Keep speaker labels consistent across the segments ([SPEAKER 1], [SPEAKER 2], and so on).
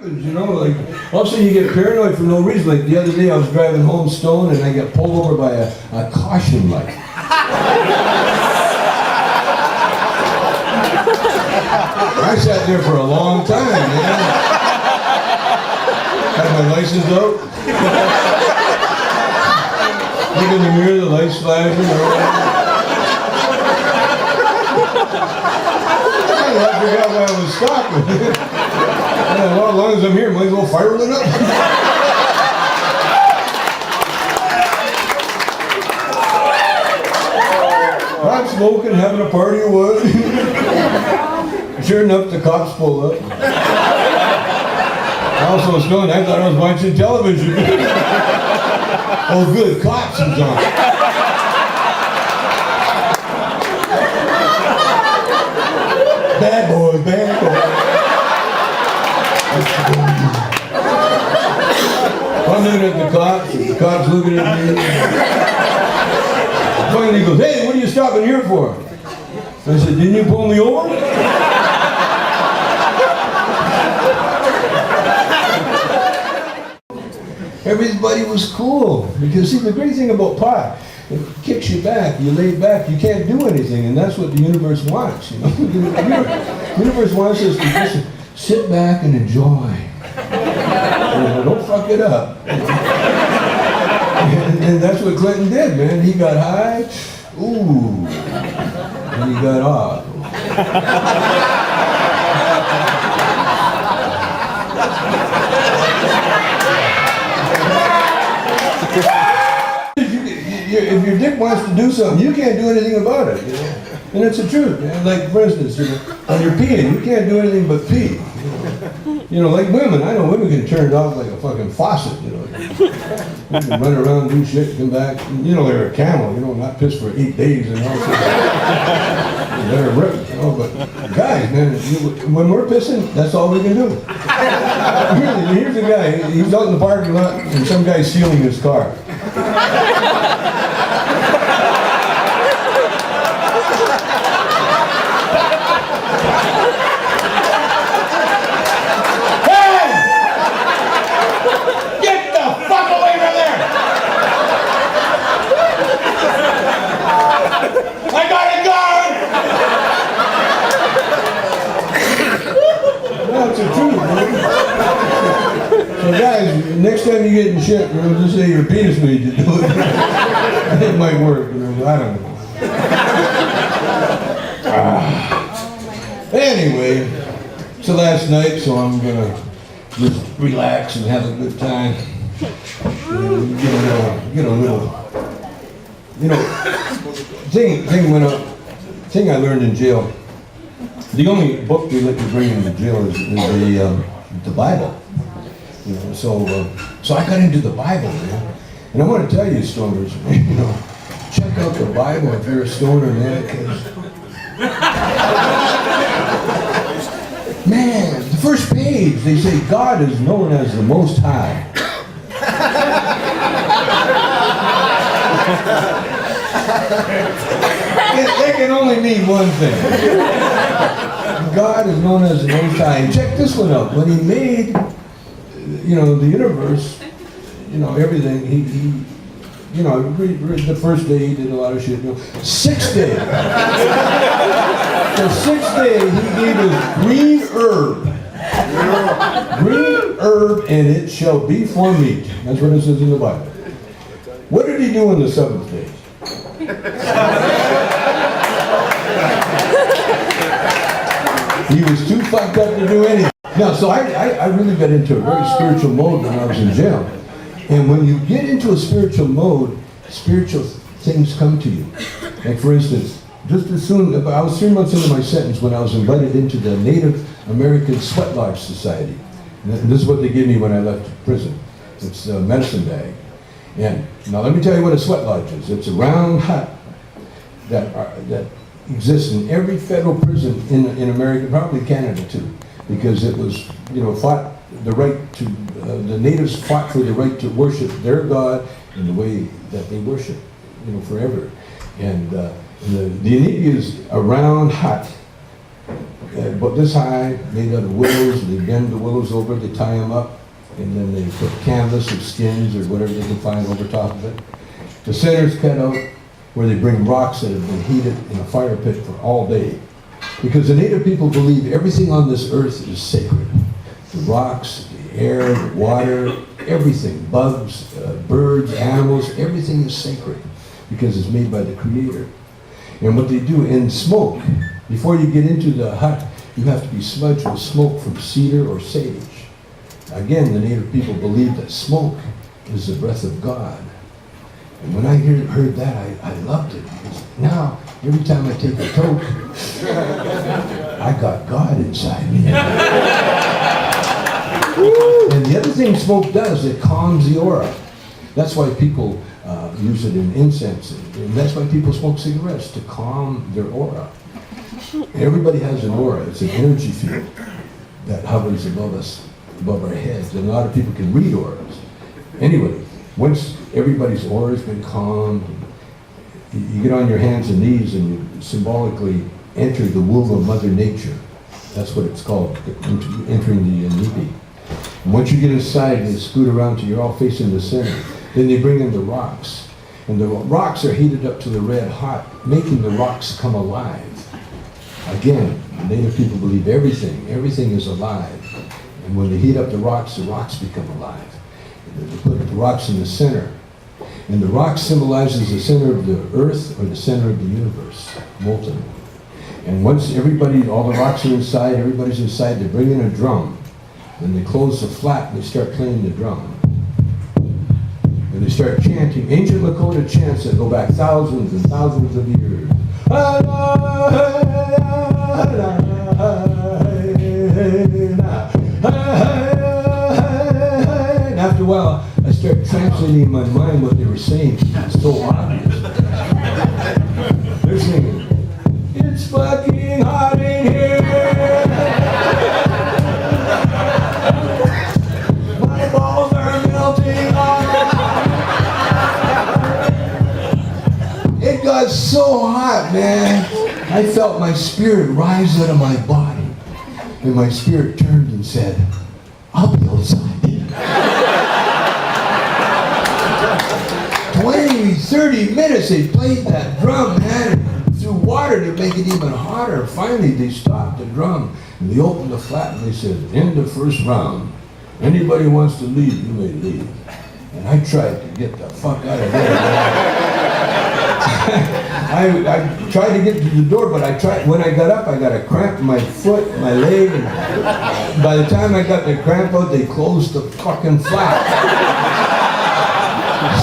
[SPEAKER 1] happens, you know, like, all of a sudden you get paranoid for no reason. Like the other day I was driving home stoned and I got pulled over by a caution light. I sat there for a long time, man. Had my license out. Look in the mirror, the lights flashing. I forgot why I was stopping. Well, as long as I'm here, might as well fire it up. I'm smoking, having a party or what? Sure enough, the cops pull up. I also was stoned. I thought I was watching television. Oh, good, cops is on. Bad boy, bad boy. I'm looking at the cops looking at me. Finally he goes, hey, what are you stopping here for? I said, didn't you pull me over? Everybody was cool. Because see, the great thing about pot, it kicks you back, you lay back, you can't do anything, and that's what the universe wants, you know? The universe wants us to just sit back and enjoy. You know, don't fuck it up. And that's what Clinton did, man. He got high, ooh, and he got off. If your dick wants to do something, you can't do anything about it, you know? And it's the truth, man. Like, for instance, you know, when you're peeing, you can't do anything but pee. You know, like women, I know women can turn it off like a fucking faucet, you know. You can run around, do shit, come back. You know, they're a camel, you know, not piss for 8 days and all that. They're ripped, you know, but guys, man, when we're pissing, that's all we can do. Really, here's a guy, he's out in the parking lot and some guy's stealing his car. So guys, next time you get in shit, you know, just say your penis made you do it. It might work, you know, I don't know. Anyway, so last night, so I'm gonna just relax and have a good time. Get a little, you know, thing I learned in jail. The only book they let you bring into jail is the Bible. You know, so I got into the Bible, man. And I want to tell you, stoners, you know, check out the Bible if you're a stoner, man. Man, the first page, they say God is known as the Most High. That can only mean one thing. God is known as the Most High. And check this one out. When he made, you know, the universe, you know, everything, he you know, the first day he did a lot of shit. You know, sixth day. The sixth day he gave us green herb. Green herb, and it shall be for meat. That's what it says in the Bible. What did he do on the seventh day? He was too fucked up to do anything. Now, so I really got into a very spiritual mode when I was in jail. And when you get into a spiritual mode, spiritual things come to you. Like for instance, just as soon, I was 3 months into my sentence when I was invited into the Native American Sweat Lodge Society. And this is what they gave me when I left prison. It's a medicine bag. And now let me tell you what a sweat lodge is. It's a round hut that exists in every federal prison in America, probably Canada too, because it was, you know, fought the right to, the natives fought for the right to worship their God in the way that they worship, you know, forever. And the Inuit is a round hut but this high, made out of willows. They bend the willows over, they tie them up, and then they put canvas or skins or whatever they can find over top of it. The center's cut out where they bring rocks that have been heated in a fire pit for all day. Because the native people believe everything on this earth is sacred. The rocks, the air, the water, everything, bugs, birds, animals, everything is sacred because it's made by the Creator. And what they do in smoke, before you get into the hut, you have to be smudged with smoke from cedar or sage. Again, the native people believe that smoke is the breath of God. And when I heard that, I loved it. Because now, every time I take a toke, I got God inside me. And the other thing smoke does, it calms the aura. That's why people use it in incense. And that's why people smoke cigarettes, to calm their aura. Everybody has an aura. It's an energy field that hovers above us, above our heads. And a lot of people can read auras. Anyway, once everybody's aura has been calmed, you get on your hands and knees and you symbolically enter the womb of Mother Nature. That's what it's called, entering the Nipi. And once you get inside, they scoot around till you're all facing the center. Then they bring in the rocks. And the rocks are heated up to the red hot, making the rocks come alive. Again, the native people believe everything is alive. And when they heat up the rocks become alive. And they put the rocks in the center. And the rock symbolizes the center of the earth or the center of the universe, molten. And once all the rocks are inside, everybody's inside, they bring in a drum. Then they close the flap and they start playing the drum. And they start chanting ancient Lakota chants that go back thousands and thousands of years. And after a while, I start translating in my mind what they were saying. It's so obvious. They're singing, "It's fucking hot in here. My balls are melting off." It got so hot, man. I felt my spirit rise out of my body. And my spirit turned and said, "I'll be outside." 20, 30 minutes they played that drum, man. Through water to make it even hotter. Finally they stopped the drum and they opened the flap and they said, "End of first round. Anybody wants to leave, you may leave." And I tried to get the fuck out of there. I tried to get to the door, but when I got up, I got a cramp in my foot, my leg, and by the time I got the cramp out, they closed the fucking flap.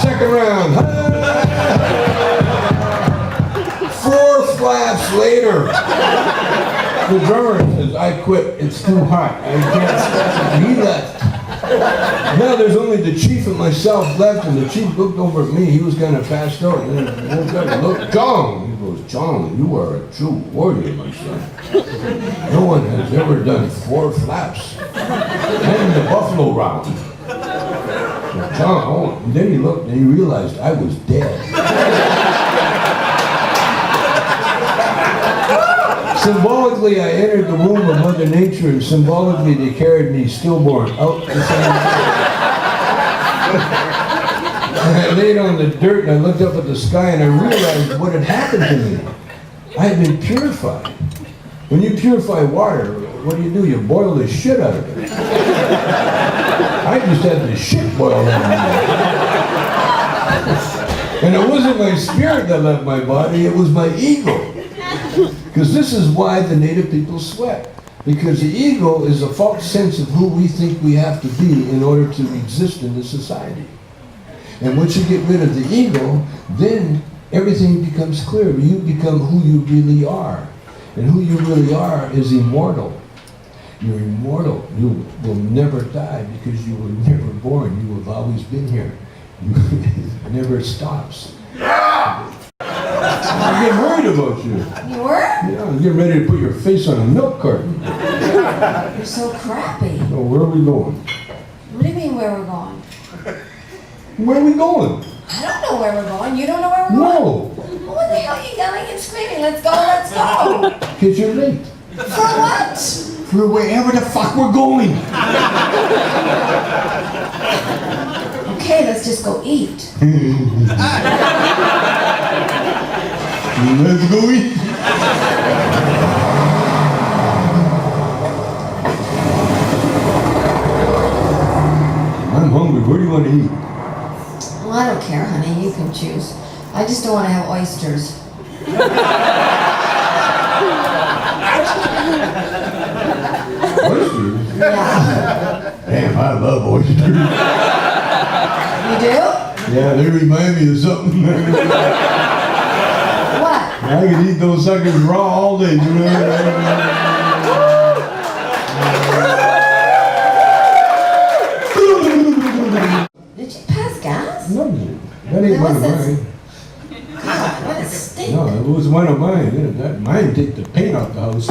[SPEAKER 1] Second round. 4 flaps later, the drummer says, "I quit, it's too hot, I can't." He left. Now there's only the chief and myself left, and the chief looked over at me. He was kind of passed out, and then he woke up and looked, "Chong!" He goes, "Chong, you are a true warrior, my son. No one has ever done 4 flaps. And the buffalo round." So Chong, and then he looked and he realized I was dead. Symbolically, I entered the womb of Mother Nature, and symbolically, they carried me stillborn out the same. And I laid on the dirt, and I looked up at the sky, and I realized what had happened to me. I had been purified. When you purify water, what do? You boil the shit out of it. I just had the shit boiled out of me. And it wasn't my spirit that left my body, it was my ego. Because this is why the native people sweat. Because the ego is a false sense of who we think we have to be in order to exist in this society. And once you get rid of the ego, then everything becomes clear. You become who you really are. And who you really are is immortal. You're immortal. You will never die because you were never born. You have always been here. It never stops. I'm getting worried about you.
[SPEAKER 2] You were?
[SPEAKER 1] Yeah, I'm getting ready to put your face on a milk carton.
[SPEAKER 2] You're so crappy.
[SPEAKER 1] So where are we going?
[SPEAKER 2] What do you mean where we're going?
[SPEAKER 1] Where are we going?
[SPEAKER 2] I don't know where we're going. You don't know where we're
[SPEAKER 1] No.
[SPEAKER 2] going? Well, what the hell are you yelling and screaming? Let's go, let's go.
[SPEAKER 1] Because you're late.
[SPEAKER 2] For what?
[SPEAKER 1] For wherever the fuck we're going.
[SPEAKER 2] Okay, let's just go eat.
[SPEAKER 1] Let's go eat. I'm hungry. Where do you want to eat?
[SPEAKER 2] Well, I don't care, honey. You can choose. I just don't want to have oysters.
[SPEAKER 1] Oysters?
[SPEAKER 2] Yeah.
[SPEAKER 1] Damn, I love oysters.
[SPEAKER 2] You do?
[SPEAKER 1] Yeah, they remind me of something.
[SPEAKER 2] What?
[SPEAKER 1] I could eat those suckers raw all day. You know?
[SPEAKER 2] Did you pass gas?
[SPEAKER 1] No, that ain't one of
[SPEAKER 2] What's this?
[SPEAKER 1] mine.
[SPEAKER 2] God, what a stink.
[SPEAKER 1] No, it was one of mine. That mine take the paint off the house.